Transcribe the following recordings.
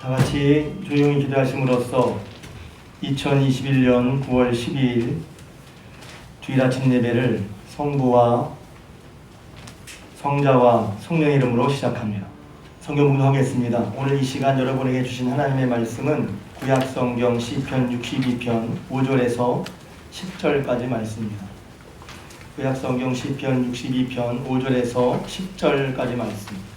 다같이 조용히 기도하심으로써 2021년 9월 12일 주일 아침 예배를 성부와 성자와 성령의 이름으로 시작합니다. 성경 봉독하겠습니다. 오늘 이 시간 여러분에게 주신 하나님의 말씀은 구약성경 시편 62편 5절에서 10절까지 말씀입니다. 구약성경 시편 62편 5절에서 10절까지 말씀입니다.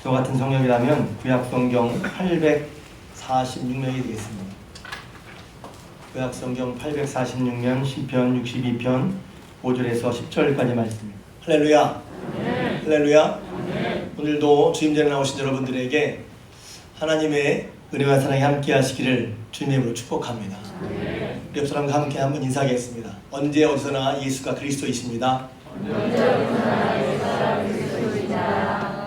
저 같은 성경이라면 구약성경 846면이 되겠습니다. 구약성경 846면 시편 62편 5절에서 10절까지 말씀입니다. 할렐루야. 네. 할렐루야. 네. 오늘도 주임전에 나오신 여러분들에게 하나님의 은혜와 사랑이 함께 하시기를 주님의 이름으로 축복합니다. 네. 우리 옆 사람과 함께 한번 인사하겠습니다. 언제 어디서나 예수가 그리스도이십니다. 언제 어디서나 예수가 그리스도이다.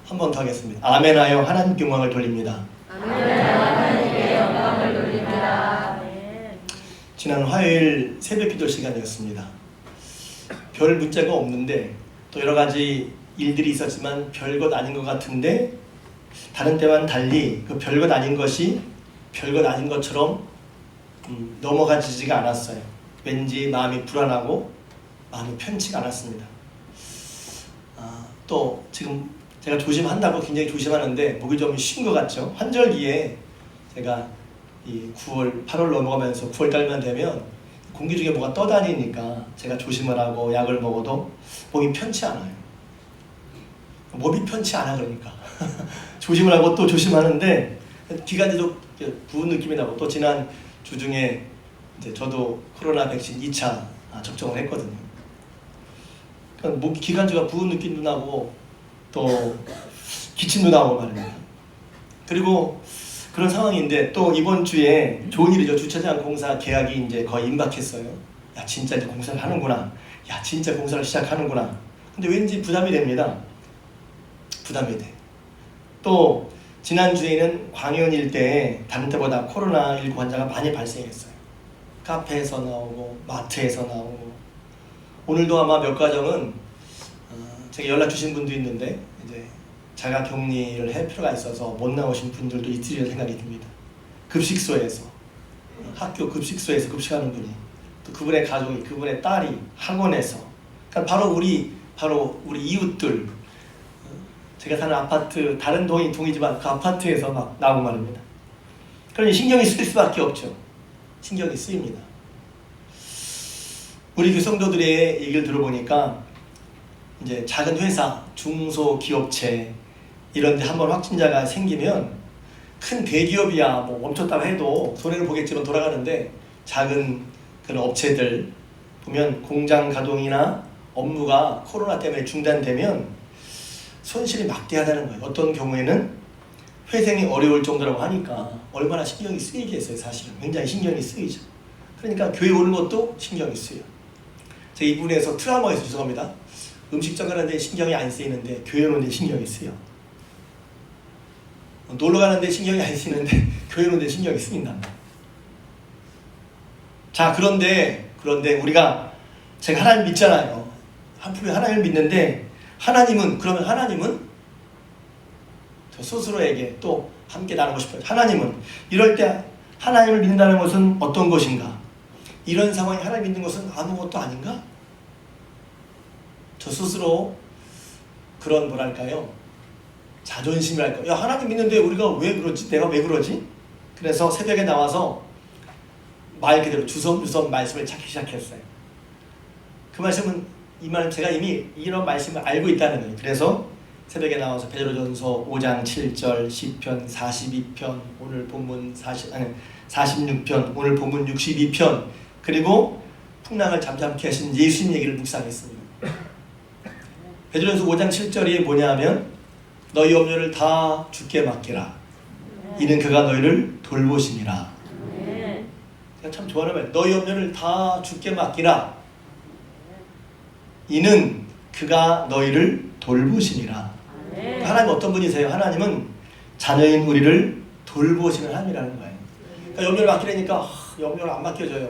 한 번 더 하겠습니다. 아멘하여 하나님께 영광을 돌립니다. 아멘하여 하나님께 영광을 돌립니다. 지난 화요일 새벽기도 시간이었습니다. 별 문제가 없는데 또 여러 가지 일들이 있었지만 별것 아닌 것 같은데 다른 때와는 달리 그 별것 아닌 것이 별것 아닌 것처럼 넘어가지지가 않았어요. 왠지 마음이 불안하고 마음이 편치가 않았습니다. 또 지금 제가 조심한다고 굉장히 조심하는데 목이 좀 쉰 것 같죠. 환절기에 제가 이 9월, 8월 넘어가면서 9월 달만 되면 공기 중에 뭐가 떠다니니까 제가 조심을 하고 약을 먹어도 목이 편치 않아요. 몸이 편치 않아 그러니까 조심을 하고 또 조심하는데 기관지도 부은 느낌이 나고 또 지난 주 중에 이제 저도 코로나 백신 2차 접종을 했거든요. 그러니까 목 기관지가 부은 느낌도 나고 또 기침도 나오고 말입니다. 그리고 그런 상황인데 또 이번 주에 좋은 일이죠. 주차장 공사 계약이 이제 거의 임박했어요. 야 진짜 이제 공사를 하는구나. 야 진짜 공사를 시작하는구나. 근데 왠지 부담이 됩니다. 부담이 돼. 또 지난주에는 광연 일대에 다른 때보다 코로나19 환자가 많이 발생했어요. 카페에서 나오고 마트에서 나오고 오늘도 아마 몇 가정은 제가 연락 주신 분도 있는데 이제 자가 격리를 할 필요가 있어서 못 나오신 분들도 있으리라 생각이 듭니다. 급식소에서 학교 급식소에서 급식하는 분이 또 그분의 가족이 그분의 딸이 학원에서 그러니까 바로 우리 이웃들 제가 사는 아파트 다른 동이지만 그 아파트에서 막 나오고 말입니다. 그러니 신경이 쓰일 수밖에 없죠. 신경이 쓰입니다. 우리 교성도들의 얘기를 들어보니까 이제 작은 회사, 중소기업체 이런 데 한번 확진자가 생기면 큰 대기업이야 뭐 멈췄다고 해도 손해를 보겠지만 돌아가는데 작은 그런 업체들 보면 공장 가동이나 업무가 코로나 때문에 중단되면 손실이 막대하다는 거예요. 어떤 경우에는 회생이 어려울 정도라고 하니까 얼마나 신경이 쓰이겠어요. 사실은 굉장히 신경이 쓰이죠. 그러니까 교회 오는 것도 신경이 쓰여요. 제가 이 부분에서 트라우마가 있어서 죄송합니다. 음식점 가는데 신경이 안 쓰이는데 교회 오는데 신경이 쓰여. 놀러 가는데 신경이 안 쓰이는데 교회 오는데 신경이 쓰인단 말이에요. 자 그런데 우리가 제가 하나님 믿잖아요. 한풀이 하나님을 믿는데 그러면 하나님은 저 스스로에게 또 함께 나누고 싶어요. 하나님은 이럴 때 하나님을 믿는다는 것은 어떤 것인가? 이런 상황에 하나님 믿는 것은 아무것도 아닌가? 저 스스로 그런 뭐랄까요? 자존심이랄까요? 야 하나님 믿는데 우리가 왜 그러지? 내가 왜 그러지? 그래서 새벽에 나와서 말 그대로 주섬주섬 말씀을 찾기 시작했어요. 그 말씀은 제가 이미 이런 말씀을 알고 있다는 거예요. 그래서 새벽에 나와서 베드로전서 5장 7절, 시편 42편, 오늘 본문 46편, 오늘 본문 62편 그리고 풍랑을 잠잠케 하신 예수님 얘기를 묵상했습니다. 베드로전서 5장 7절이 뭐냐면 너희 염려를 다 주께 맡기라. 이는 그가 너희를 돌보심이라. 제가 참 좋아하는 말. 너희 염려를 다 주께 맡기라. 이는 그가 너희를 돌보심이라. 하나님 어떤 분이세요? 하나님은 자녀인 우리를 돌보시는 하나님이라는 거예요. 그러니까 염려를 맡기려니까 염려를 안 맡겨져요.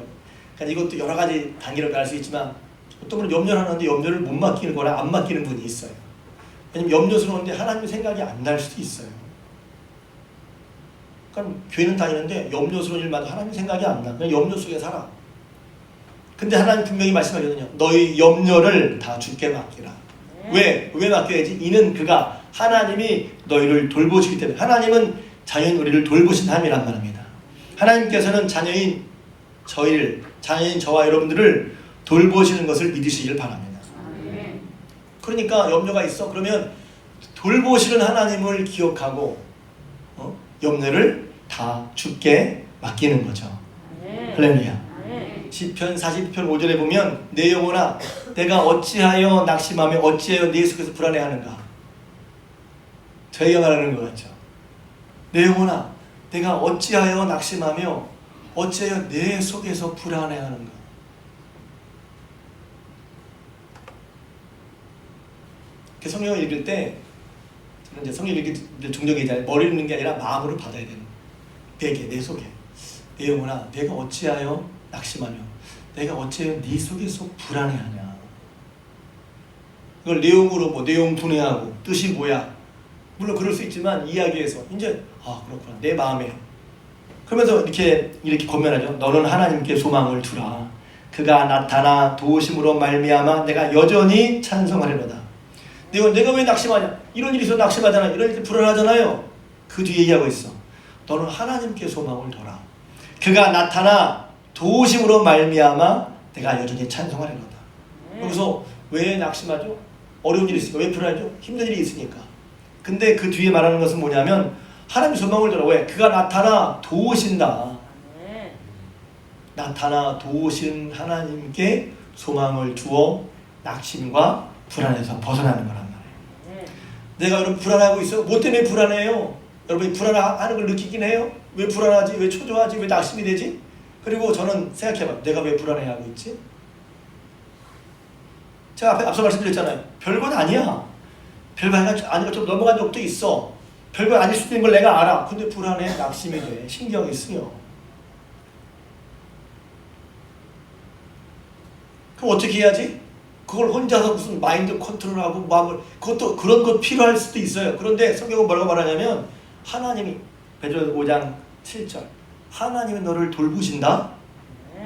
그러니까 이것도 여러 가지 단계로 알 수 있지만 어떤 분은 염려를 하는데 염려를 못 맡기는 거나 안 맡기는 분이 있어요. 왜냐면 염려스러운데 하나님 생각이 안 날 수도 있어요. 그러니까 교회는 다니는데 염려스러운 일마다 하나님 생각이 안 나. 그냥 염려 속에 살아. 근데 하나님 분명히 말씀하거든요. 너희 염려를 다 주께 맡기라. 왜 맡겨야지? 이는 그가 하나님이 너희를 돌보시기 때문에. 하나님은 자녀인 우리를 돌보신 하나님이란 말입니다. 하나님께서는 자녀인 저와 여러분들을 돌보시는 것을 믿으시길 바랍니다. 그러니까 염려가 있어. 그러면 돌보시는 하나님을 기억하고 염려를 다 주께 맡기는 거죠. 할렐루야. 시편 40편 5절에 보면 내 영혼아 내가 어찌하여 낙심하며 어찌하여 네 속에서 불안해하는가. 저희가 말하는 것 같죠. 내 영혼아 내가 어찌하여 낙심하며 어찌하여 내 속에서 불안해하는가. 성경을 읽을 때 저는 이제 성경 읽을 때 종종이 머리 읽는 게 아니라 마음으로 받아야 되는 베개 내 속에. 내 영혼아 내가 어찌하여 낙심하며 내가 어찌하여 네 속에서 불안해하냐. 이걸 내용으로 내용 분해하고 뜻이 뭐야. 물론 그럴 수 있지만 이야기에서 이제 그렇구나 내 마음에. 그러면서 이렇게 권면하죠. 너는 하나님께 소망을 두라. 그가 나타나 도우심으로 말미암아 내가 여전히 찬송하리로다. 내가 왜 낙심하냐? 이런 일이 있어 낙심하잖아. 이런 일이 불안하잖아요. 그 뒤에 얘기하고 있어. 너는 하나님께 소망을 둬라. 그가 나타나 도우심으로 말미암아 내가 여전히 찬송하리로다. 여기서 왜 낙심하죠? 어려운 일이 있으니까. 왜 불안하죠? 힘든 일이 있으니까. 근데 그 뒤에 말하는 것은 뭐냐면 하나님 소망을 들어. 왜? 그가 나타나 도우신다. 나타나 도우신 하나님께 소망을 두어 낙심과 불안에서 벗어나는 거란 말이에요. 내가 여러분 불안하고 있어? 뭐 때문에 불안해요? 여러분이 불안하는 걸 느끼긴 해요? 왜 불안하지? 왜 초조하지? 왜 낙심이 되지? 그리고 저는 생각해봐. 내가 왜 불안해하고 있지? 제가 앞서 말씀드렸잖아요. 별것 아니야. 별거 아닌 것처럼 넘어간 적도 있어. 별거 아닐 수도 있는 걸 내가 알아. 근데 불안해. 낙심이 돼. 신경이 쓰여. 그럼 어떻게 해야지? 그걸 혼자서 무슨 마인드 컨트롤하고 마음을 그런 것 필요할 수도 있어요. 그런데 성경은 뭐라고 말하냐면 하나님이 베드로 5장 7절 하나님이 너를 돌보신다.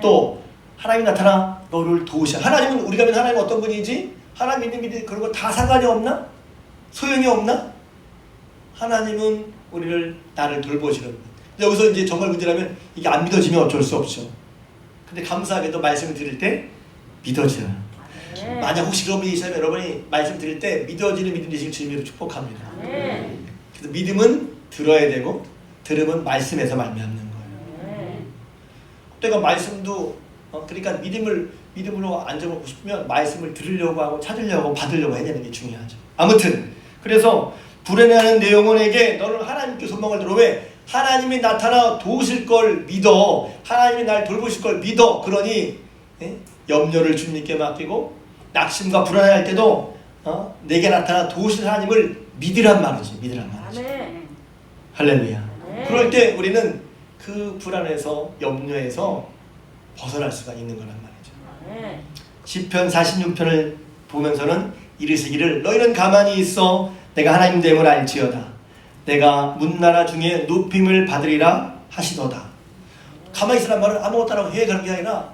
또 하나님이 나타나 너를 도우셔. 하나님은 우리가 믿는 하나님은 어떤 분이지? 하나님 믿는 그런 거 다 상관이 없나? 소용이 없나? 하나님은 나를 돌보시는 분. 여기서 이제 정말 문제라면 이게 안 믿어지면 어쩔 수 없죠. 근데 감사하게도 말씀을 드릴 때 믿어져요. 만약 혹시 그런 분이 있으면 여러분이 말씀 드릴 때 믿어지는 믿음 되시길 주님으로 축복합니다. 그래서 믿음은 들어야 되고 들으면 말씀에서 말미암는 거예요. 그때가 말씀도 그러니까 믿음으로 앉아보고 싶으면 말씀을 들으려고 하고 찾으려고 받으려고 해야 되는 게 중요하죠. 아무튼 그래서 불안해하는 내 영혼에게 너는 하나님께 소망을 들어. 왜? 하나님이 나타나 도우실 걸 믿어. 하나님이 날 돌보실 걸 믿어. 그러니 염려를 주님께 맡기고 낙심과 불안해할 때도 내게 나타나 도우실 하나님을 믿으란 말이지. 할렐루야. 그럴 때 우리는 그 불안에서 염려에서 벗어날 수가 있는 거란 말이죠. 시편 46편을 보면서는 이르시기를 너희는 가만히 있어 내가 하나님 됨을 알지어다. 내가 문나라 중에 높임을 받으리라 하시도다. 가만히 있으란 말은 아무것도 안 하고 해가는 게 아니라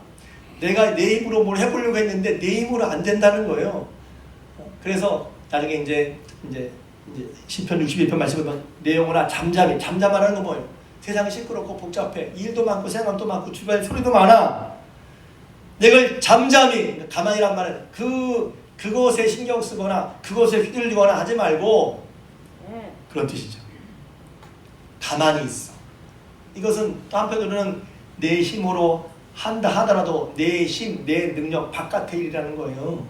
내가 내 힘으로 뭘 해보려고 했는데 내 힘으로 안 된다는 거예요. 그래서 나중에 이제 시편 62편 말씀을 보면 내 영혼아 잠잠하라는 건 뭐예요? 세상이 시끄럽고 복잡해. 일도 많고 생각도 많고 주변에 소리도 많아. 내가 잠잠히 가만히란 말은 그것에 신경 쓰거나 그것에 휘둘리거나 하지 말고 그런 뜻이죠. 가만히 있어. 이것은 또 한편으로는 내 힘으로 한다 하더라도 내 힘, 내 능력 바깥의 일이라는 거예요.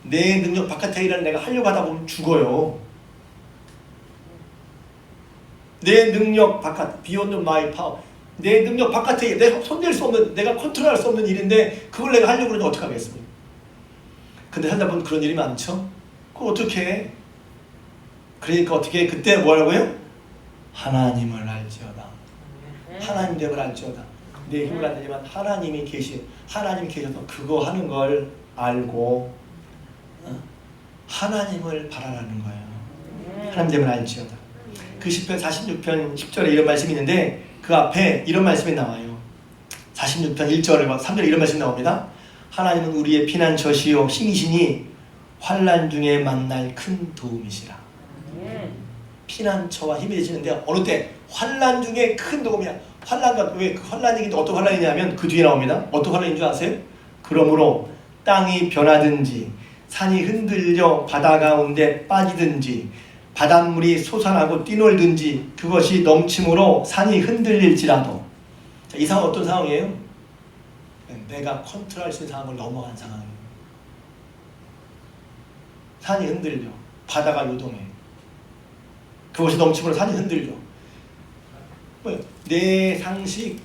내 능력 바깥의 일을 내가 하려고 하다 보면 죽어요. 내 능력 바깥, beyond my power. 내 능력 바깥의 일, 내가 손댈 수 없는, 내가 컨트롤할 수 없는 일인데 그걸 내가 하려고 그러면 어떻게 하겠습니까? 근데 하다 보면 그런 일이 많죠. 그걸 어떻게 해? 그러니까 어떻게 해? 그때 뭐라고요? 하나님을 알지어다. 하나님 됨을 알지어다. 내 힘을 안 되지만 하나님이 계셔서 그거 하는 걸 알고 하나님을 바라라는 거예요. 하나님 됨을 알지어다. 그 시편 46편 10절에 이런 말씀이 있는데 그 앞에 이런 말씀이 나와요. 46편 1절 3절에 이런 말씀이 나옵니다. 하나님은 우리의 피난처시요 힘이시니 환난 중에 만날 큰 도움이시라. 피난처와 힘이 되시는데 어느 때? 환난 중에 큰 도움이야. 환난과 왜 그 환난이긴데 어떤 환난이냐면 그 뒤에 나옵니다. 어떤 환난인 줄 아세요? 그러므로 땅이 변하든지 산이 흔들려 바다 가운데 빠지든지 바닷물이 솟아나고 뛰놀든지 그것이 넘침으로 산이 흔들릴지라도. 자, 이 상황은 어떤 상황이에요? 내가 컨트롤할 수 있는 상황을 넘어간 상황이에요. 산이 흔들려 바다가 요동해. 그것이 넘침으로 산이 흔들려. 내 상식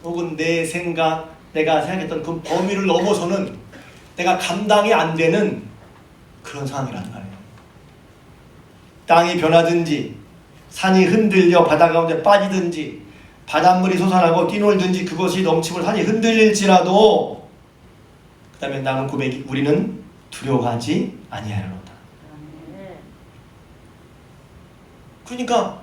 혹은 내 생각, 내가 생각했던 그 범위를 넘어서는 내가 감당이 안 되는 그런 상황이란 말이에요. 땅이 변하든지 산이 흔들려 바다 가운데 빠지든지 바닷물이 솟아나고 뛰놀든지 그것이 넘침으로 산이 흔들릴지라도 그 다음에 나는 고백이 우리는 두려워하지 아니하리로다. 그러니까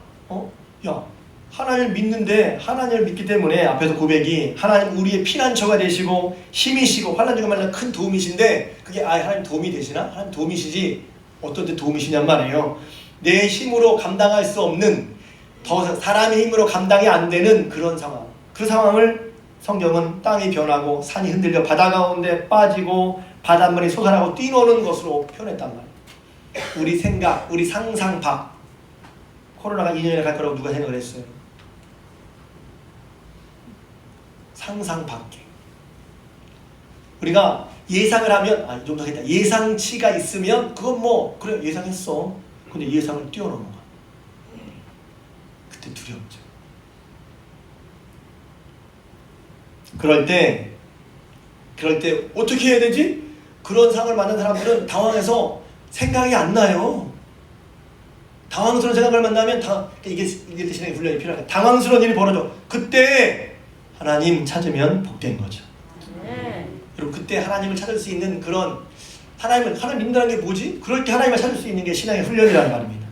야 하나님을 믿는데 하나님을 믿기 때문에 앞에서 고백이 하나님 우리의 피난처가 되시고 힘이시고 환난 중에 만나 큰 도움이신데 그게 하나님 도움이 되시나? 하나님 도움이시지 어떤 데 도움이시냔 말이에요. 내 힘으로 감당할 수 없는 더 사람의 힘으로 감당이 안 되는 그런 상황. 그 상황을 성경은 땅이 변하고 산이 흔들려 바다 가운데 빠지고 바닷물이 솟아나고 뛰노는 것으로 표현했단 말이에요. 우리 생각, 우리 상상 밖. 코로나가 2년이나 갈 거라고 누가 생각을 했어요? 상상 밖에. 우리가 예상을 하면 이 정도 하겠다. 예상치가 있으면 그건 뭐 그래 예상했어. 근데 예상을 뛰어넘어가. 그때 두렵죠. 그럴 때 어떻게 해야 되지? 그런 상황을 만난 사람들은 당황해서 생각이 안 나요. 당황스러운 생각을 만나면 이게 신앙의 훈련이 필요하다. 당황스러운 일이 벌어져. 그때 하나님 찾으면 복된 거죠. 여러분 그때 하나님을 찾을 수 있는 그런 하나님 믿는다는 게 뭐지? 그럴 때 하나님을 찾을 수 있는 게 신앙의 훈련이라는 말입니다.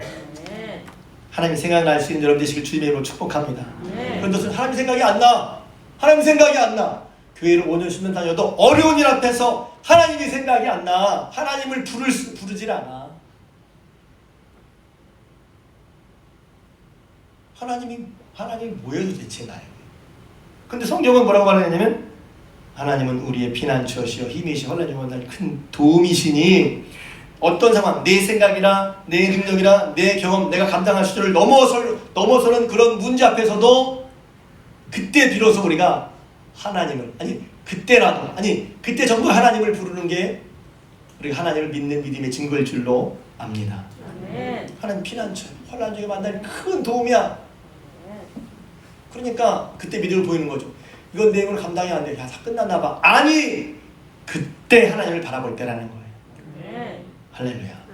하나님 생각날 수 있는 여러분 되시길 주님의 이름으로 축복합니다. 그런데 하나님 생각이 안 나. 하나님 생각이 안 나. 교회를 5년 10년 다녀도 어려운 일 앞에서 하나님이 생각이 안 나. 하나님을 부르질 않아. 하나님이 뭐예요 도대체 나에게. 근데 성경은 뭐라고 말하냐면 하나님은 우리의 피난처시여 힘이시 환난 중에 만날 큰 도움이시니 어떤 상황, 내 생각이나 내 능력이나 내 경험, 내가 감당할 수준을 넘어서는 그런 문제 앞에서도 그때 비로소 우리가 하나님을 그때 전부 하나님을 부르는 게 우리가 하나님을 믿는 믿음의 증거일 줄로 압니다. 하나님 피난처, 환난 중에 만날 큰 도움이야. 그러니까 그때 믿음을 보이는 거죠. 이건 내 힘으로 감당이 안 돼. 야, 다 끝났나 봐. 아니! 그때 하나님을 바라볼 때라는 거예요. 할렐루야.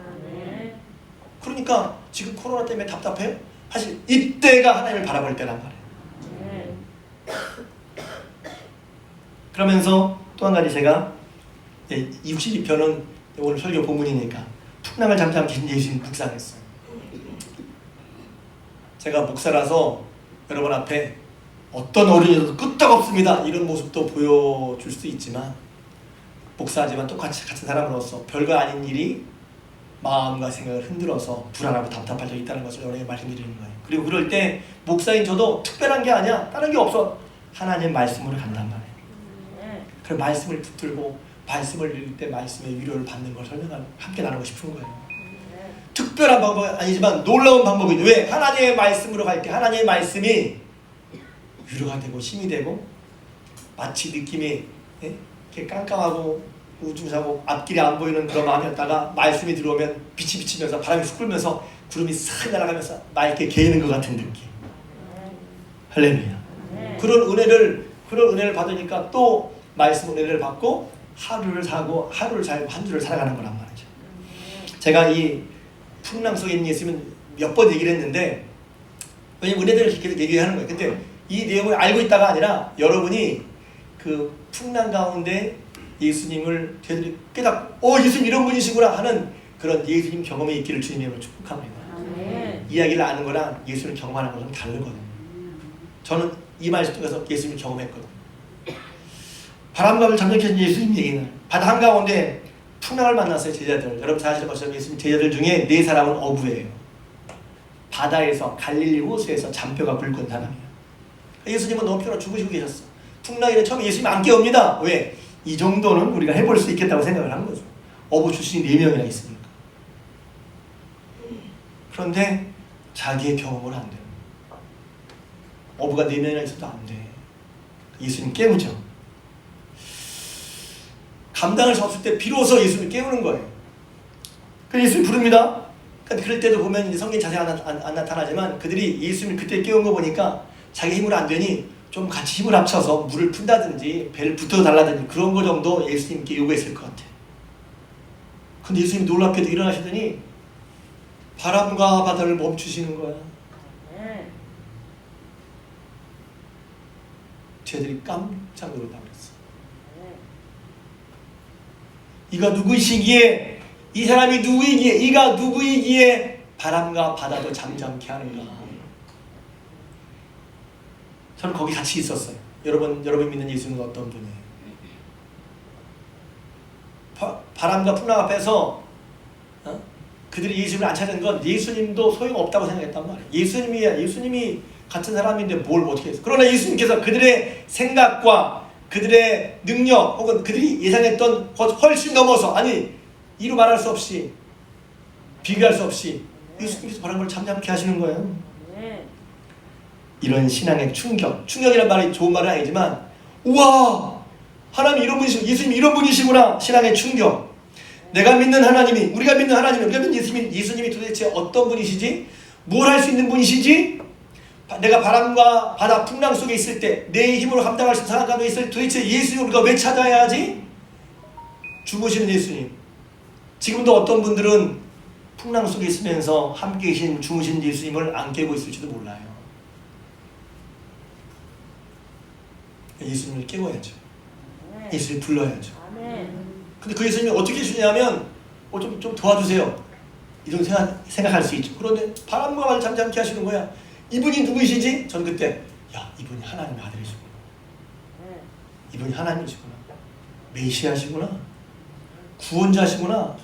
그러니까 지금 코로나 때문에 답답해요? 사실 이때가 하나님을 바라볼 때란 말이에요. 그러면서 또 한 가지 제가 62편은 오늘 설교 본문이니까 풍랑을 잠잠 계신 예수님 묵상했어요. 제가 목사라서 여러분 앞에 어떤 어른이라도 끄떡없습니다 이런 모습도 보여줄 수 있지만 목사지만 똑같이 같은 사람으로서 별거 아닌 일이 마음과 생각을 흔들어서 불안하고 답답할 때 있다는 것을 여러분에게 말씀드리는 거예요. 그리고 그럴 때 목사인 저도 특별한 게 아니야. 다른 게 없어. 하나님 말씀으로 간단 말이에요. 그 말씀을 붙들고 말씀을 읽을 때 말씀의 위로를 받는 걸 함께 나누고 싶은 거예요. 특별한 방법은 아니지만 놀라운 방법이죠. 왜? 하나님의 말씀으로 갈 때 하나님의 말씀이 위로가 되고 힘이 되고 마치 느낌이 이렇게 깜깜하고 우중하고 앞길이 안 보이는 그런 마음이었다가 말씀이 들어오면 빛이 비치면서 바람이 훅 불면서 구름이 싹 날아가면서 맑게 개이는 것 같은 느낌. 할렐루야. 그런 은혜를 받으니까 또 말씀 은혜를 받고 하루를 살고 한 주를 살아가는 거란 말이죠. 제가 이 풍랑 속에 있는 예수님은 몇 번 얘기를 했는데 왜냐면 은혜들을 계속 얘기하는 거예요. 근데 이 내용을 알고 있다가 아니라 여러분이 그 풍랑 가운데 예수님을 깨닫고 예수님 이런 분이시구나 하는 그런 예수님 경험이 있기를 주님의 이름으로 축복합니다. 이야기를 아는 거랑 예수를 경험하는 거랑 다르거든요. 저는 이 말씀 통해서 예수님을 경험했거든요. 바람과 잠잠케 하신 예수님 얘기는 바다 한가운데 풍랑을 만났어요. 제자들. 여러분 잘 아시는 것처럼 예수님 제자들 중에 4사람은 어부예요. 바다에서 갈릴리 호수에서 잔뼈가 굵은 사람이에요. 예수님은 너무 피곤해 죽으시고 계셨어. 풍랑이는 처음에 예수님 안 깨웁니다. 왜? 이 정도는 우리가 해볼 수 있겠다고 생각을 한 거죠. 어부 출신이 4명이나 있으니까. 그런데 자기의 경험을 안 돼요. 어부가 4명이나 있어도 안 돼. 예수님 깨우죠. 감당할 수 없을 때 비로소 예수님을 깨우는 거예요. 그래서 예수님 부릅니다. 그럴 때도 보면 이제 성경 자세히 안 나타나지만 그들이 예수님을 그때 깨운 거 보니까 자기 힘으로 안 되니 좀 같이 힘을 합쳐서 물을 푼다든지 배를 붙어 달라든지 그런 거 정도 예수님께 요구했을 것 같아요. 근데 예수님이 놀랍게도 일어나시더니 바람과 바다를 멈추시는 거야. 쟤들이 깜짝 놀랐다고 그랬어. 이가 누구이시기에, 이 사람이 누구이기에, 이가 누구이기에 바람과 바다도 잠잠케 하는가. 저는 거기 같이 있었어요. 여러분 믿는 예수님은 어떤 분이에요? 바람과 풍랑 앞에서 그들이 예수님을 안 찾는 건 예수님도 소용없다고 생각했단 말이에요. 예수님이 같은 사람인데 뭘 어떻게 했어? 그러나 예수님께서 그들의 생각과 그들의 능력 혹은 그들이 예상했던 것 훨씬 넘어서, 아니 이루 말할 수 없이 비교할 수 없이 예수님께서 바람을 잠잠케 하시는 거예요. 이런 신앙의 충격이란 말이 좋은 말은 아니지만, 우와, 하나님 이런 분이시고 예수님이 이런 분이시구나. 신앙의 충격. 내가 믿는 하나님이, 우리가 믿는 하나님이, 우리가 믿는 예수님이 도대체 어떤 분이시지? 뭘 할 수 있는 분이시지? 내가 바람과 바다 풍랑 속에 있을 때 내 힘으로 감당할 수 있는 상황 가운데 있을 때 도대체 예수님 우리가 왜 찾아야 하지? 죽으시는 예수님. 지금도 어떤 분들은 풍랑 속에 있으면서 함께 계신 죽으신 예수님을 안 깨고 있을지도 몰라요. 예수님을 깨워야죠. 예수님을 불러야죠. 근데 그 예수님이 어떻게 해주냐면 좀 도와주세요. 이런 생각할 수 있죠. 그런데 바람과 바다를 잠잠케 하시는 거야. 이분이 누구이시지? 전 그때 이분이 하나님의 아들이시구나. 이분이 하나님이시구나. 메시아시구나. 구원자시구나.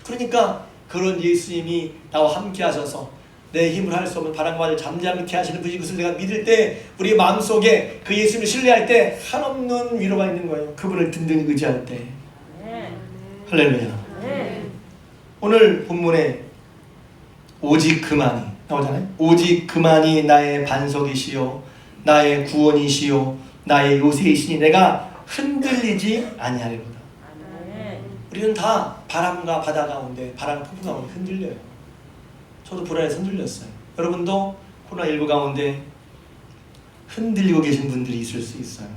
그러니까 그런 예수님이 나와 함께 하셔서 내 힘을 할 수 없는 바람과 바다를 잠잠케 하시는 분이 것을 내가 믿을 때 우리 마음속에 그 예수님을 신뢰할 때 한없는 위로가 있는 거예요. 그분을 든든히 의지할 때. 할렐루야. 오늘 본문에 오직 그만이 나오잖아요. 오직 그만이 나의 반석이시요 나의 구원이시요 나의 요새이시니 내가 흔들리지 아니하리로다. 우리는 다 바람과 바다 가운데, 바람 폭풍 가운데 흔들려요. 저도 불안해서 흔들렸어요. 여러분도 코로나19 가운데 흔들리고 계신 분들이 있을 수 있어요.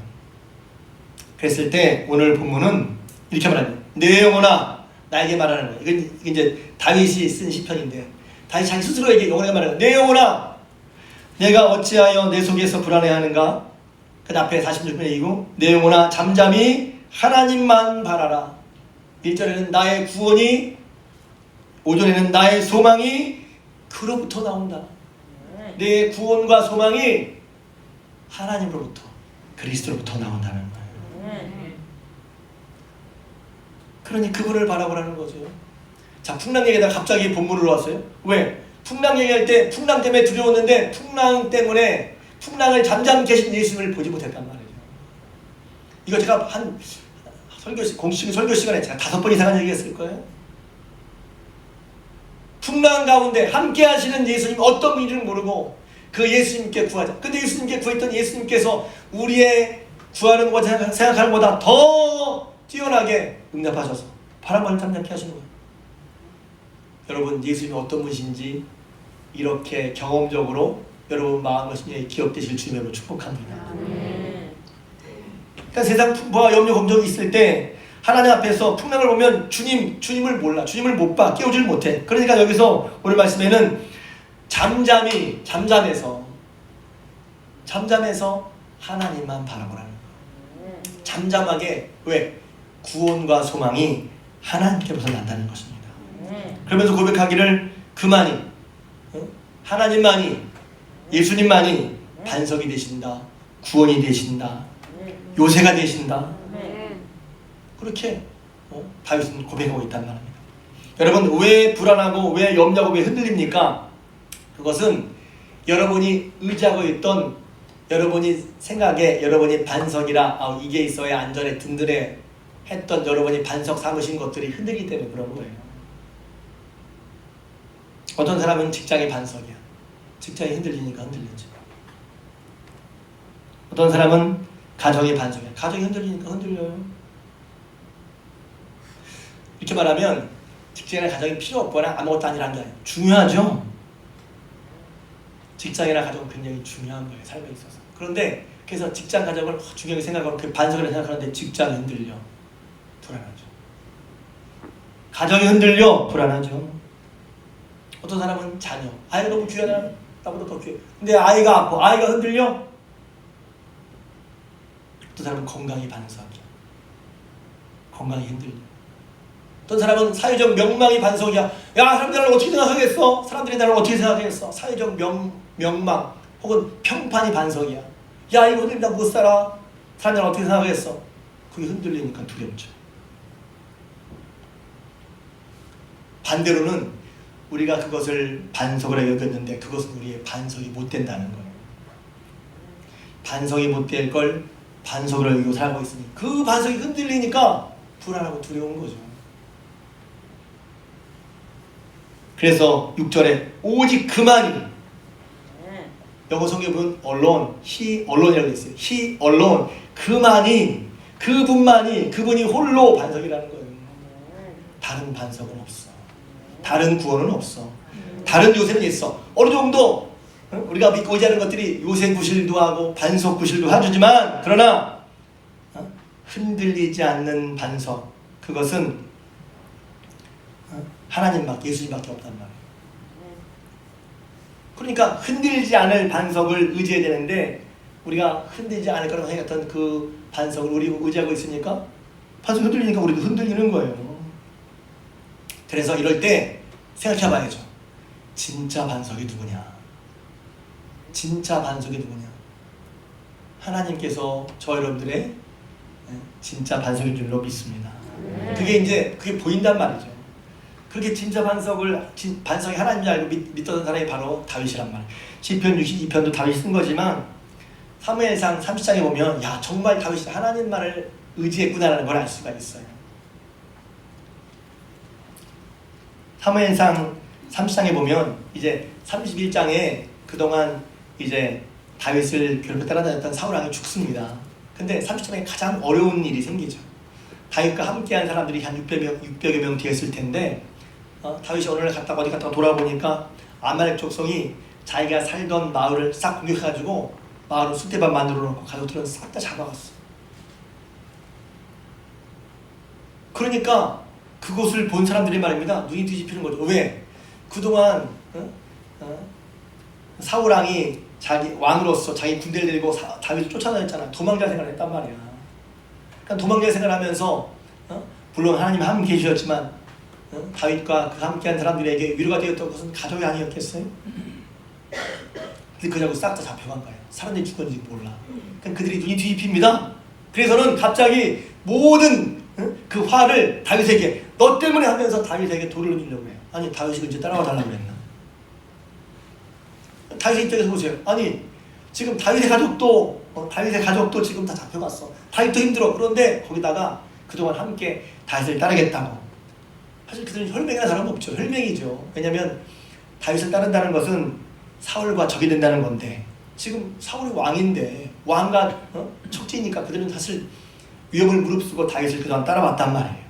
그랬을 때 오늘 본문은 이렇게 말합니다. 내 영혼아, 나에게 말하는 거예요. 이건 이제 다윗이 쓴 시편인데, 다윗이 자기 스스로에게 영혼에게 말하는 거예요. 내 영혼아, 내가 어찌하여 내 속에서 불안해하는가? 그 앞에 46편에 이고, 내 영혼아 잠잠히 하나님만 바라라. 1절에는 나의 구원이, 5절에는 나의 소망이 그로부터 나온다. 내 구원과 소망이 하나님으로부터, 그리스도로부터 나온다는 거예요. 그러니 그분을 바라보라는 거죠. 자, 풍랑 얘기하다가 갑자기 본문으로 왔어요. 왜? 풍랑 얘기할 때 풍랑 때문에 두려웠는데 풍랑 때문에 풍랑을 잠잠케 하신 예수님을 보지 못했단 말이에요. 이거 제가 한 공식 설교 시간에 제가 5번 이상 얘기했을 거예요. 풍랑 가운데 함께 하시는 예수님 어떤 분인지를 모르고 그 예수님께 구하자. 근데 예수님께 구했던 예수님께서 우리의 구하는 것보다 생각하는 것보다 더 뛰어나게 응답하셔서 바람을 잠잠케 하시는 거예요. 여러분, 예수님이 어떤 분이신지 이렇게 경험적으로 여러분 마음과 심령에 기억되실 주님으로 축복합니다. 그러니까 세상 풍부와 염려 걱정이 있을 때 하나님 앞에서 풍랑을 보면 주님을 몰라, 주님을 못 봐, 깨우질 못해. 그러니까 여기서 오늘 말씀에는 잠잠해서 하나님만 바라보라는 거예요. 잠잠하게. 왜? 구원과 소망이 하나님께로서 난다는 것입니다. 그러면서 고백하기를 그만이 하나님만이 예수님만이 반석이 되신다, 구원이 되신다, 요새가 되신다. 그렇게 다윗은 고백하고 있단 말입니다. 여러분, 왜 불안하고 왜 염려하고 왜 흔들립니까? 그것은 여러분이 의지하고 있던, 여러분이 생각에 여러분이 반석이라 이게 있어야 안전해 든든해 했던 여러분이 반석 삼으신 것들이 흔들리기 때문에 그런 거예요. 어떤 사람은 직장이 반석이야. 직장이 흔들리니까 흔들리죠. 어떤 사람은 가정이 반석이야. 가정이 흔들리니까 흔들려요. 이렇게 말하면 직장이나 가정이 필요 없거나 아무것도 아니라는 게 아니에요. 중요하죠. 직장이나 가정은 굉장히 중요한 거예요, 삶에 있어서. 그런데 그래서 직장 가정을 중요하게 생각하고 그 반석이라 생각하는데 직장이 흔들려 불안하죠. 가정이 흔들려 불안하죠. 어떤 사람은 자녀, 아이가 너무 귀하다, 나보다 더 귀해. 근데 아이가 아파, 아이가 흔들려. 어떤 사람은 건강이 반석이야. 건강이 흔들려. 어떤 사람은 사회적 명망이 반석이야. 야, 사람들이 나를 어떻게 생각하겠어? 사람들이 나를 어떻게 생각하겠어? 사회적 명망 혹은 평판이 반석이야. 야, 이거 흔들리면 나 못 살아. 사람들이 어떻게 생각하겠어? 그게 흔들리니까 두렵죠. 반대로는 우리가 그것을 반석으로 여겼는데 그것은 우리의 반석이 못 된다는 거예요. 반석이 못 될 걸 반석으로 여기고 살고 있으니 그 반석이 흔들리니까 불안하고 두려운 거죠. 그래서 6절에 오직 그만이, 영어 성경에 보면 alone, he alone이라고 있어요. he alone, 그만이, 그분만이, 그분이 홀로 반석이라는 거예요. 다른 반석은 없어. 다른 구원은 없어. 다른 요새는 있어. 어느 정도 우리가 믿고 의지하는 것들이 요새 구실도 하고 반석 구실도 해주지만, 그러나 흔들리지 않는 반석, 그것은 하나님밖에, 예수님밖에 없단 말이에요. 그러니까 흔들리지 않을 반석을 의지해야 되는데 우리가 흔들리지 않을 거라고 생각했던 그 반석을 우리 의지하고 있으니까 반석이 흔들리니까 우리도 흔들리는 거예요. 그래서 이럴 때 생각해 봐야죠. 진짜 반석이 누구냐? 진짜 반석이 누구냐? 하나님께서 저 여러분들의 진짜 반석인 줄로 믿습니다. 그게 보인단 말이죠. 그렇게 진짜 반석이 하나님인 줄 알고 믿던 사람이 바로 다윗이란 말이에요. 시편 62편도 다윗이 쓴 거지만 사무엘상 30장에 보면 야, 정말 다윗이 하나님만을 의지했구나라는 걸 알 수가 있어요. 사무엘상 30장에 보면 이제 31장에 그동안 이제 다윗을 괴롭혀 따라다녔던 사울왕이 죽습니다. 근데 30장에 가장 어려운 일이 생기죠. 다윗과 함께한 사람들이 한 600여 명 되었을 텐데 다윗이 어느 날 어디 갔다가 돌아보니까 아말렉 족속이 자기가 살던 마을을 싹 공격해가지고 마을을 쑥대밭 만들어 놓고 가족들은 싹 다 잡아갔어. 그러니까 그곳을 본 사람들이 말입니다. 눈이 뒤집히는 거죠. 왜? 그동안 사울왕이 자기 왕으로서 자기 군대를 데리고 다윗을 쫓아다녔잖아. 도망자 생활을 했단 말이야. 그러니까 도망자 생활하면서 물론 하나님 함께 계셨지만 다윗과 그 함께한 사람들에게 위로가 되었던 것은 가족이 아니었겠어요? 근데 그냐고 싹 다 잡혀간 거예요. 사람들이 죽었는지 몰라. 그러니까 그들이 눈이 뒤집힙니다. 그래서는 갑자기 모든 그 화를 다윗에게, 너 때문에 하면서 다윗에게 돌을 던지려고 해요. 아니, 다윗이 이제 따라와 달라고 그랬나? 다윗의 입장에서 보세요. 아니, 지금 다윗의 가족도 지금 다 잡혀갔어. 다윗도 힘들어. 그런데 거기다가 그동안 함께 다윗을 따르겠다고. 사실 그들은 혈맹이라는 사람은 없죠. 혈맹이죠. 왜냐하면 다윗을 따른다는 것은 사울과 적이 된다는 건데, 지금 사울이 왕인데 왕과 척지니까 그들은 사실 위협을 무릅쓰고 다윗을 그동안 따라왔단 말이에요.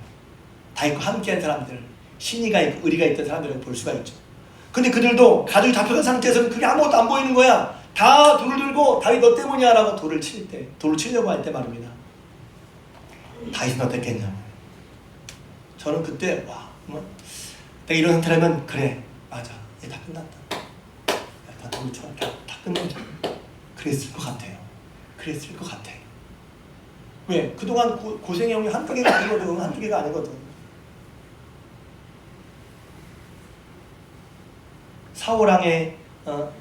다윗과 함께한 사람들, 신의가 있고 의리가 있던 사람들을 볼 수가 있죠. 근데 그들도 가족이 잡혀간 상태에서는 그게 아무것도 안 보이는 거야. 다 돌을 들고 다윗 너 때문이야 라고 돌을 치려고 할 때 말입니다. 다윗은 어땠겠냐고. 저는 그때 내가 이런 상태라면 그래, 맞아, 얘 다 끝났다, 다 돌을 쳐라, 다 끝내자, 그랬을 것 같아요. 왜? 그동안 고생의 형이 한두 개가 아니거든.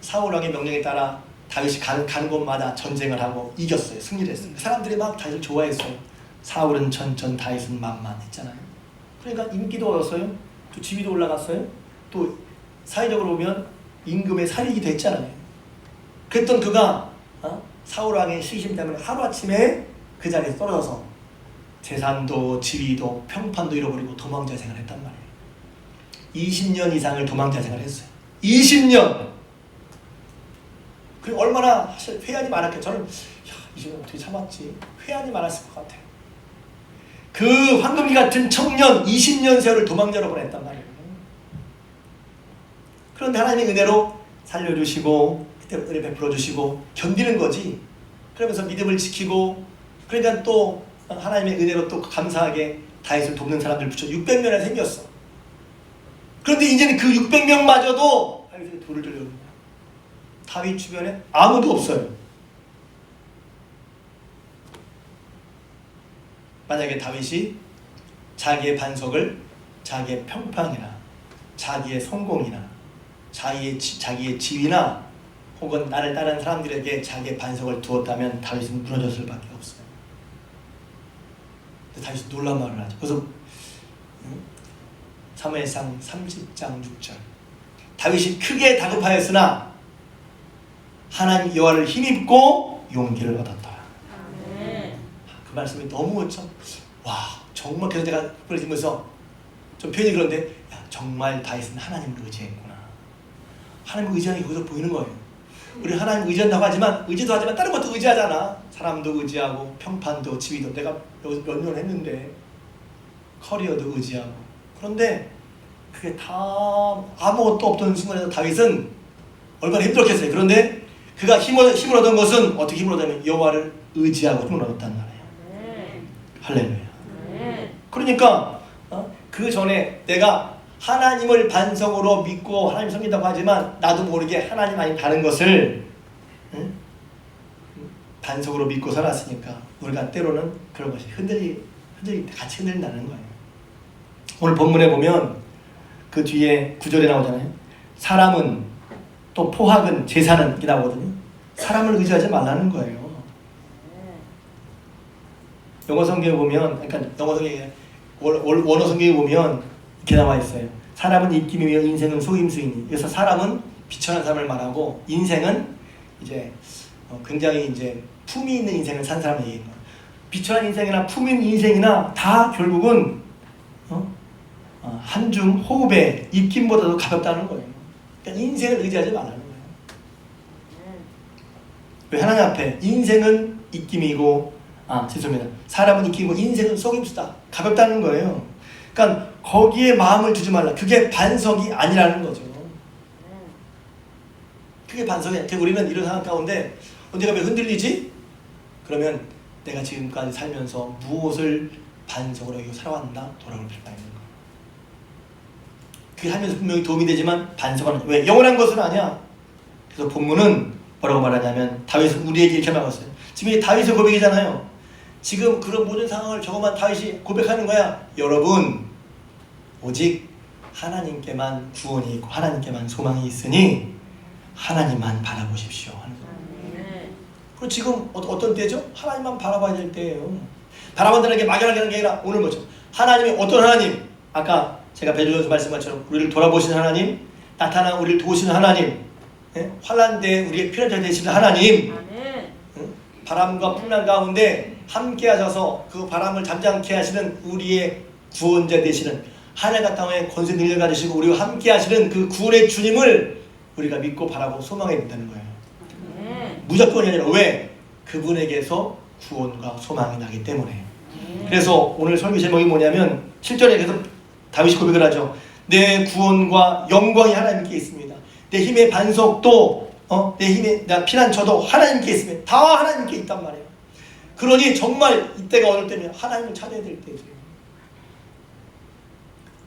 사울 왕의 명령에 따라 다윗이 가는 곳마다 전쟁을 하고 이겼어요. 승리를 했어요. 사람들이 막 다윗을 좋아했어요. 사울은 전전, 다윗은 만만했잖아요. 그러니까 인기도 얻었어요. 또 지위도 올라갔어요. 또 사회적으로 보면 임금의 살이기도 했잖아요. 그랬던 그가 사울 왕의 시기심 때문에 하루아침에 그 자리에 떨어져서 재산도 지위도 평판도 잃어버리고 도망자 생활을 했단 말이에요. 20년 이상을 도망자 생활을 했어요. 20년! 그 얼마나 사실 회한이 많았겠죠. 저는 20년 어떻게 참았지? 회한이 많았을 것 같아요. 그 황금기 같은 청년 20년 세월을 도망자로 보냈단 말이에요. 그런데 하나님의 은혜로 살려주시고 그때 은혜 베풀어 주시고 견디는 거지. 그러면서 믿음을 지키고 그러니까 또 하나님의 은혜로 또 감사하게 다윗을 돕는 사람들 붙여 600명이나 생겼어. 그런데 이제는 그 600명마저도 다윗에게 돌을 들려오는 거야. 다윗 주변에 아무도 없어요. 만약에 다윗이 자기의 반석을 자기의 평판이나 자기의 성공이나 자기의 지위나 혹은 나를 따르는 사람들에게 자기의 반석을 두었다면 다윗은 무너졌을 밖에 없어요. 다윗이 놀란 말을 하죠. 그래서 사무엘상 30장 6절 다윗이 크게 다급하였으나 하나님 여호와를 힘입고 용기를 얻었다. 그 말씀이 너무 참 정말 그래서 내가 그걸 들으면서 좀 표현이 그런데 정말 다윗은 하나님을 의지했구나. 하나님을 의지하는 게 거기서 보이는 거예요. 우리 하나님 의지한다고 하지만 의지도 하지만 다른 것도 의지하잖아. 사람도 의지하고 평판도 지위도 내가 여기서 몇 년 했는데 커리어도 의지하고 그런데 그게 다 아무것도 없던 순간에서 다윗은 얼마나 힘들었겠어요. 그런데 그가 힘을 얻은 것은 어떻게 힘을 얻었냐면 여호와를 의지하고 힘을 얻었단 말이에요. 할렐루야. 그러니까 그 전에 내가 하나님을 반석으로 믿고 하나님 섬긴다고 하지만 나도 모르게 하나님 아닌 다른 것을 반석으로 믿고 살았으니까 우리가 때로는 그런 것이 같이 흔들린다는 거예요. 오늘 본문에 보면 그 뒤에 9절에 나오잖아요. 사람은 또 포학은 제사는 이렇게 나오거든요. 사람을 의지하지 말라는 거예요. 영어 성경에 보면 원어 성경에 보면 이렇게 나와 있어요. 사람은 입김이며 인생은 속임수이니. 그래서 사람은 비천한 사람을 말하고 인생은 이제 굉장히 이제 품이 있는 인생을 산 사람을 얘기해요. 비천한 인생이나 품이 있는 인생이나 다 결국은 한중 호흡의 입김보다도 가볍다는 거예요. 그러니까 인생을 의지하지 말라는 거예요. 왜 하나님 앞에 인생은 입김이고 죄송합니다. 사람은 입김이고 인생은 속임수다. 가볍다는 거예요. 그러니까 거기에 마음을 두지 말라. 그게 반석이 아니라는 거죠. 그게 반석이 아니라 우리는 이런 상황 가운데 내가 왜 흔들리지? 그러면 내가 지금까지 살면서 무엇을 반석으로 여기고 살아왔나? 돌아볼 필요가 있는 거예요. 그게 하면서 분명히 도움이 되지만 반석은 아니야. 왜? 영원한 것은 아니야. 그래서 본문은 뭐라고 말하냐면 다윗은 우리에게 이렇게 말했어요. 지금 이게 다윗의 고백이잖아요. 지금 그런 모든 상황을 저것만 다윗이 고백하는 거야. 여러분 오직 하나님께만 구원이 있고 하나님께만 소망이 있으니 하나님만 바라보십시오 하는 거예요. 그리고 지금 어떤 때죠? 하나님만 바라봐야 될 때예요. 바라본다는 게 막연하게 하는 게 아니라 오늘 뭐죠? 하나님이 어떤 하나님? 아까 제가 베드로전서 말씀한 것처럼 우리를 돌아보시는 하나님, 나타나 우리를 도우시는 하나님, 환난 때에 우리의 피난처 되시는 하나님, 바람과 풍랑 가운데 함께 하셔서 그 바람을 잠잠케 하시는 우리의 구원자 되시는 하늘과 땅의 권세 능력을 가지시고 우리와 함께 하시는 그 구원의 주님을 우리가 믿고 바라고 소망해야 된다는 거예요. 무조건이 아니라 왜? 그분에게서 구원과 소망이 나기 때문에. 그래서 오늘 설교 제목이 뭐냐면 7절에 계속 다윗이 고백을 하죠. 내 구원과 영광이 하나님께 있습니다. 내 힘의 반석도 내 힘의 피난처도 하나님께 있습니다. 다 하나님께 있단 말이에요. 그러니 정말 이때가 어느 때면 하나님을 찾아야 될 때죠.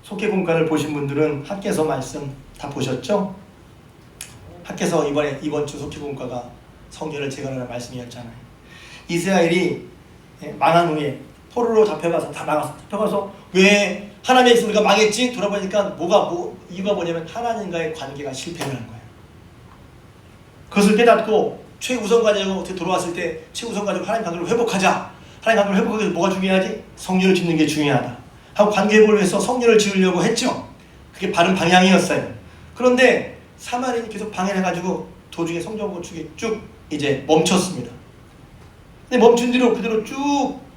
속회공간을 보신 분들은 학개서 말씀 다 보셨죠? 학개서 이번 주 속회공과가 성전을 재건하는 말씀이었잖아요. 이스라엘이 망한 후에 포로로 잡혀가서 다 나가서 잡혀가서 왜 하나님의 있으면 우리가 망했지? 돌아보니까 이유가 뭐냐면 하나님과의 관계가 실패를 한 거예요. 그것을 깨닫고 최우선 과제로 돌아왔을 때 최우선 과제로 하나님 관계를 회복하자. 하나님 관계를 회복하기 위해서 뭐가 중요하지? 성전을 짓는 게 중요하다 하고 관계 회복을 위해서 성전을 지으려고 했죠. 그게 바른 방향이었어요. 그런데 사마리아인이 계속 방해해가지고 도중에 성전 건축이 쭉 이제 멈췄습니다. 근데 멈춘 뒤로 그대로 쭉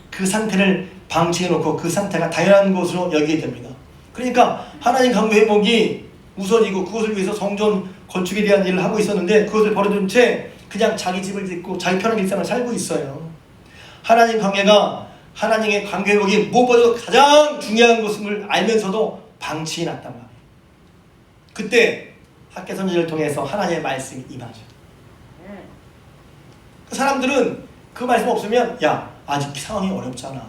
그 상태를 방치해놓고 그 상태가 당연한 것으로 여기게 됩니다. 그러니까 하나님 관계 회복이 우선이고 그것을 위해서 성전 건축에 대한 일을 하고 있었는데 그것을 버려둔 채 그냥 자기 집을 짓고 자기 편한 일상을 살고 있어요. 하나님 관계가 하나님의 관계 회복이 무엇보다도 가장 중요한 것임을 알면서도 방치해놨단 말이에요. 그때 학개 선지자를 통해서 하나님의 말씀이 임하죠. 그 사람들은 그 말씀 없으면 야 아직 상황이 어렵잖아.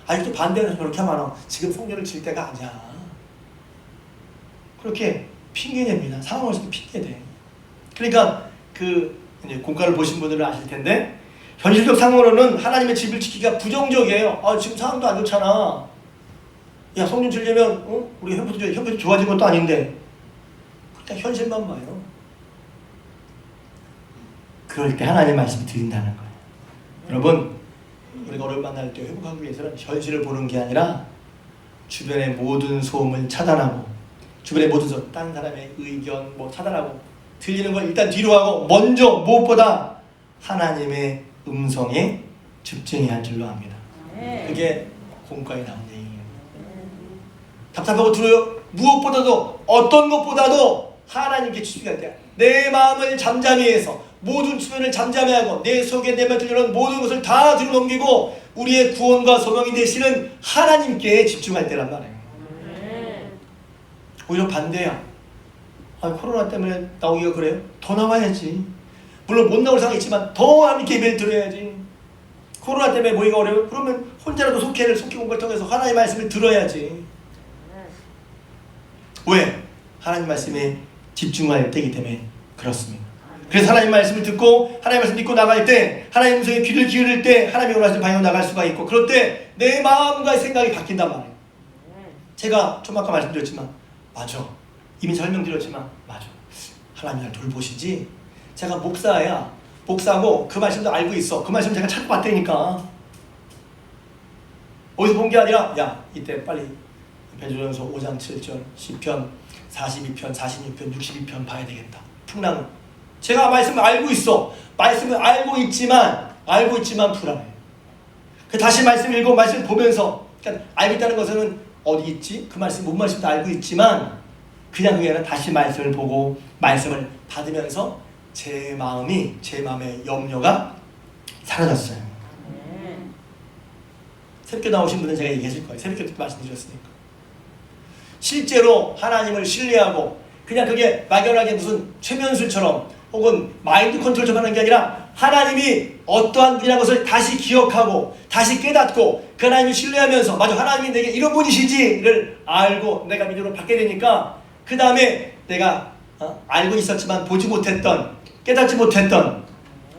아직도 반대는 그렇게 하면 지금 성전을 질 때가 아니야. 그렇게 핑계냅니다. 상황을 쓰고 핑계대. 그러니까 그 이제 공과를 보신 분들은 아실 텐데 현실적 상황으로는 하나님의 집을 지키기가 부정적이에요. 지금 상황도 안 좋잖아. 야 성전 지려면 우리 형편이 좋아진 것도 아닌데. 그냥 현실만 봐요. 그럴 때 하나님의 말씀을 드린다는 거예요. 여러분 우리가 어려움 만날 때 회복하기 위해서는 현실을 보는 게 아니라 주변의 모든 소음을 차단하고 주변의 모든 소음, 다른 사람의 의견 차단하고 들리는 걸 일단 뒤로 하고 먼저 무엇보다 하나님의 음성에 집중해야 할 줄로 압니다. 그게 공과에 나온 얘기예요. 답답하고 들어요. 무엇보다도 어떤 것보다도 하나님께 집중할 때 내 마음을 잠잠히 해서 모든 주변을 잠잠히 하고 내 속에 내면 들려오는 모든 것을 다 뒤로넘기고 우리의 구원과 소망이 되시는 하나님께 집중할 때란 말이에요. 오히려 반대야. 코로나 때문에 나오기가 그래요? 더 나와야지. 물론 못 나올 상황이 있지만 더 하나님께 예배를 드려야지. 코로나 때문에 모이기가 어려워요? 그러면 혼자라도 속기 공부를 통해서 하나님의 말씀을 들어야지. 왜? 하나님 말씀에 집중할 때이기 때문에 그렇습니다. 그래서 하나님 말씀을 듣고 하나님 말씀 믿고 나갈 때 하나님 음성에 귀를 기울일 때 하나님의 원하시는 방향으로 나갈 수가 있고 그럴 때 내 마음과 생각이 바뀐단 말이에요. 제가 좀 아까 말씀드렸지만 맞아. 이미 설명드렸지만 맞아. 하나님 날 돌보시지. 제가 목사야. 목사고 그 말씀도 알고 있어. 그 말씀 제가 찾고 봤다니까. 어디서 본 게 아니라 야 이때 빨리 베드로전서 5장 7절 10편 42편 46편 62편 봐야 되겠다. 풍랑 제가 말씀을 알고 있어. 말씀을 알고 있지만 불안해. 다시 말씀 읽고 말씀 보면서 그러니까 알고 있다는 것은 어디 있지? 그 말씀 뭔 말씀도 알고 있지만 그냥 그게 아니라 다시 말씀을 보고 말씀을 받으면서 제 마음의 염려가 사라졌어요. 새벽에 나오신 분은 제가 얘기했을 거예요. 새벽에 말씀드렸으니까. 실제로 하나님을 신뢰하고 그냥 그게 막연하게 무슨 최면술처럼 혹은 마인드 컨트롤처럼 하는 게 아니라 하나님이 어떠한 분이라는 것을 다시 기억하고 다시 깨닫고 그 하나님을 신뢰하면서 맞아 하나님이 내게 이런 분이시지를 알고 내가 믿음으로 받게 되니까 그 다음에 내가 알고 있었지만 보지 못했던 깨닫지 못했던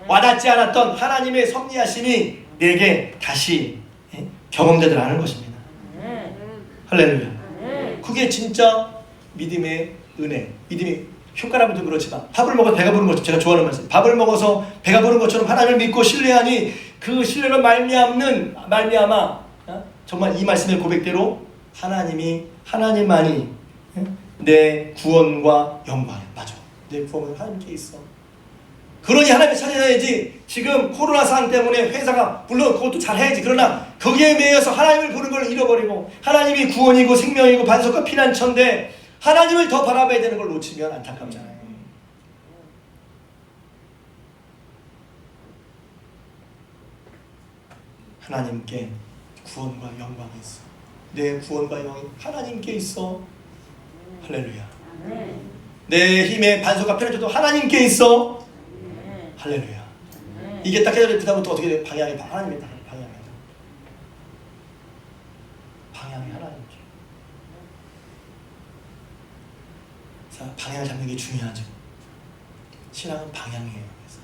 와닿지 않았던 하나님의 섭리하심이 내게 다시 경험되더라는 것입니다. 할렐루야. 그게 진짜 믿음의 은혜. 믿음이 흉가라면도 그렇지만 밥을 먹어서 배가 부른 것처럼 제가 좋아하는 말씀. 밥을 먹어서 배가 부른 것처럼 하나님을 믿고 신뢰하니 그 신뢰로 말미암아 정말 이 말씀의 고백대로 하나님만이 내 구원과 영광. 맞아. 내 구원은 하나님께 있어. 그러니 하나님을 찾아야지. 지금 코로나 상황 때문에 회사가 물론 그것도 잘해야지. 그러나 거기에 매여서 하나님을 보는 걸 잃어버리고 하나님이 구원이고 생명이고 반석과 피난처인데 하나님을 더 바라봐야 되는 걸 놓치면 안타깝잖아요. 하나님께 구원과 영광이 있어. 내 구원과 영광이 하나님께 있어. 할렐루야. 내 힘의 반석과 피난처도 하나님께 있어. 할렐루야. 이게 딱 해야 될 그다음부터 어떻게 돼? 방향이 하나님의 방향이야. 방향이 하나님께. 자, 방향을 잡는 게 중요하죠. 신앙은 방향이에요. 그래서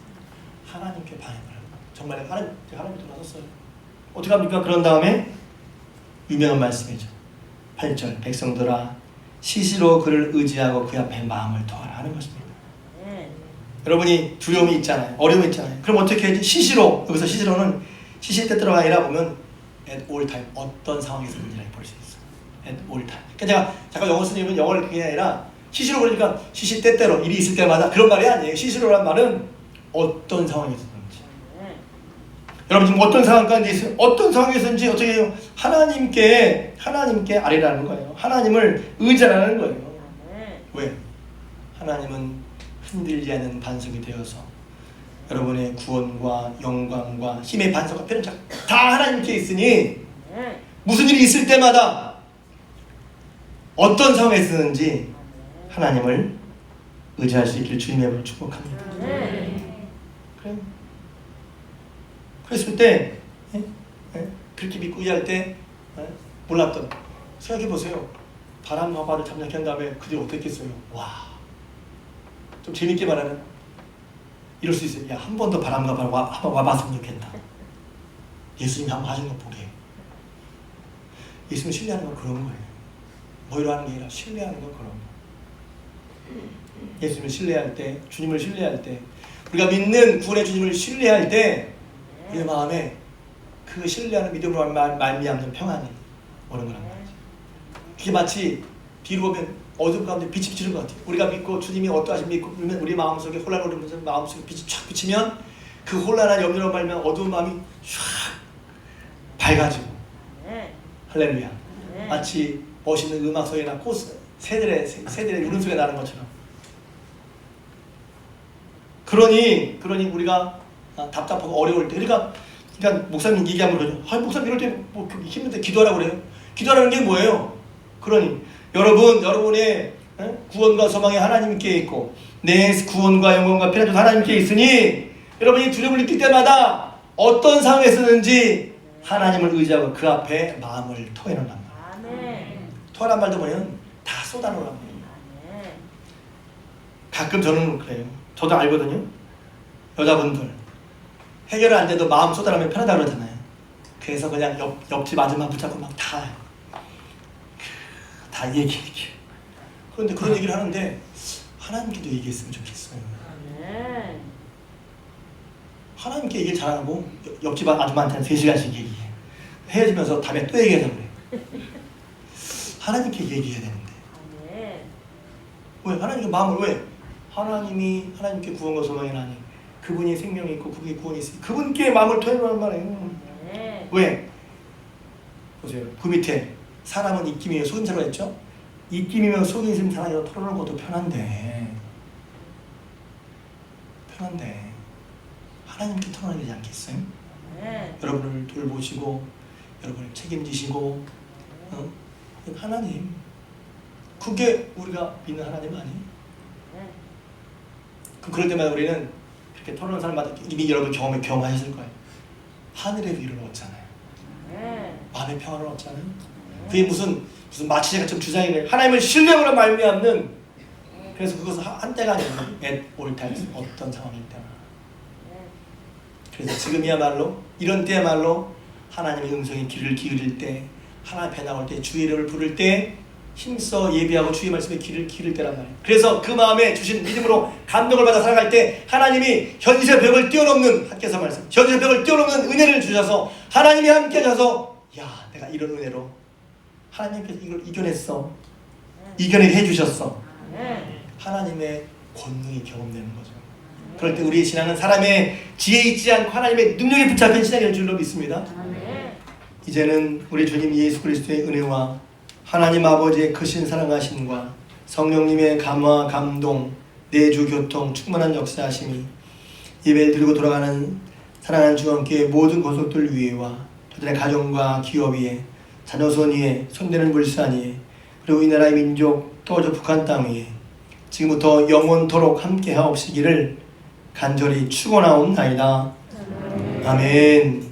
하나님께 방향을 하는 거예요. 정말 하나님 돌아섰어요. 어떻게 합니까? 그런 다음에 유명한 말씀이죠. 8절 백성들아 시시로 그를 의지하고 그 앞에 마음을 토하라 하는 것입니다. 여러분이 두려움이 있잖아요. 어려움이 있잖아요. 그럼 어떻게 해야지? 시시로, 여기서 시시로는 시시때때로가 아니라 보면 at all time, 어떤 상황에서든지 볼 수 있어요. at all time. 그러니까 제가 잠깐 영어 쓰면 영어를 그게 아니라 시시로 그러니까 시시때때로 일이 있을 때마다 그런 말이 아니에요. 시시로란 말은 어떤 상황에서든지. 여러분 지금 어떤 상황 가운데 있어요? 어떤 상황에서든지 어떻게 해요? 하나님께 아뢰라는 거예요. 하나님을 의지하라는 거예요. 왜? 하나님은 흔들리지 않는 반석이 되어서 여러분의 구원과 영광과 힘의 반석과 편차 다 하나님께 있으니 무슨 일이 있을 때마다 어떤 상황에 있었는지 하나님을 의지할 수 있기를 주님의 이름으로 축복합니다. 그래요. 그랬을 때 그렇게 믿고 의지할 때 몰랐던 생각해보세요. 바람과 바다를 잠잠케 한 다음에 그들이 어떻겠어요? 와, 좀 재밌게 말하면 이럴 수 있어요. 야, 한 번 더 바람과 바람 한번 와봤으면 좋겠다. 예수님이 한번 하신 거 보게. 예수님 신뢰하는 건 그런 거예요. 뭐 이러는 게 아니라 신뢰하는 건 그런 거. 예수님을 신뢰할 때, 주님을 신뢰할 때, 우리가 믿는 구원의 주님을 신뢰할 때 우리의 마음에 그 신뢰하는 믿음으로 말미암는 평안이 오는 거란 말이죠. 그게 마치 비로 보면 어둠 가운데 빛이 비치는 것 같아요. 우리가 믿고 주님이 어떠하신 믿고 그러면 우리 마음속에 혼란을 오르면서 마음속에 빛이 쫙 비치면 그 혼란한 염려로 말면 어두운 마음이 쫙 밝아지고 할렐루야. 마치 멋있는 음악 소리나 새들의 울음 소리가 나는 것처럼. 그러니 우리가 답답하고 어려울 때 그러니까 목사님 얘기하면 그러죠. 목사님 이럴 때 뭐 힘든데 기도하라고 그래요. 기도하라는 게 뭐예요? 그러니 여러분의 구원과 소망이 하나님께 있고 내 구원과 영광과 편안도 하나님께 있으니 여러분이 두려움을 느낄 때마다 어떤 상황에 있었는지 하나님을 의지하고 그 앞에 마음을 토해놓는단 말이에요. 토하란 말도 뭐냐면 다 쏟아놓으란 말이에요. 가끔 저는 그래요. 저도 알거든요. 여자분들 해결 안 돼도 마음 쏟아놓으면 편하다고 그러잖아요. 그래서 그냥 옆집 아줌마 붙잡고 막 다 얘기해. 그런데 그런 얘기를 하는데 하나님께도 얘기했으면 좋겠어요. 하나님께 얘기를 잘하고 옆집 아줌마한테는 3시간씩 얘기해. 헤어지면서 다음에 또 얘기하자고 그래. 하나님께 얘기해야 되는데 왜? 하나님께 마음을 왜? 하나님께 구원과 소망이 나니 그분이 생명이 있고 그분이 구원이 있으니 그분께 마음을 토해놓으란 말이에요. 왜? 보세요. 그 밑에 사람은 입김이며 속임새로 했죠? 입김이며 속임새 사람이라 털어놓은 것도 편한데 하나님께 털어놔야 되지 않겠어요? 여러분을 돌보시고 여러분을 책임지시고 하나님 그게 우리가 믿는 하나님 아니에요? 그럴 때마다 우리는 그렇게 털어놓은 사람마다 이미 여러분 경험하셨을 거예요. 하늘의 위를 얻잖아요. 마음의 평안을 얻잖아요. 그게 무슨 마취제가 주장이래. 하나님을 신뢰하는 말미암는. 그래서 그것은 한때가 아니라 at all times, 어떤 상황일 때나. 그래서 지금이야말로 이런 때야말로 하나님의 음성에 귀를 기울일 때, 하나님 앞에 나올 때, 주의 이름을 부를 때 힘써 예비하고 주의 말씀에 귀를 기울일 때란 말이에요. 그래서 그 마음에 주신 믿음으로 감동을 받아 살아갈 때 하나님이 현실의 벽을 뛰어넘는 학교에서 말씀, 현실의 벽을 뛰어넘는 은혜를 주셔서 하나님이 함께 하셔서 야, 내가 이런 은혜로 하나님께서 이걸 이겨냈어. 이겨내게 해주셨어. 하나님의 권능이 경험되는 거죠. 그럴 때 우리의 신앙은 사람의 지혜에 있지 않고 하나님의 능력에 붙잡힌 신앙일 줄로 믿습니다. 이제는 우리 주님 예수 그리스도의 은혜와 하나님 아버지의 크신 사랑하심과 성령님의 감화 감동 내주 교통 충만한 역사하심이 예배를 드리고 돌아가는 사랑하는 주원교회 모든 권속들 위에와 저들의 가정과 기업 위에 자녀손 위에 손대는 불산 위에 그리고 이 나라의 민족 또 저 북한 땅 위에 지금부터 영원토록 함께 하옵시기를 간절히 축원하옵나이다. 아멘.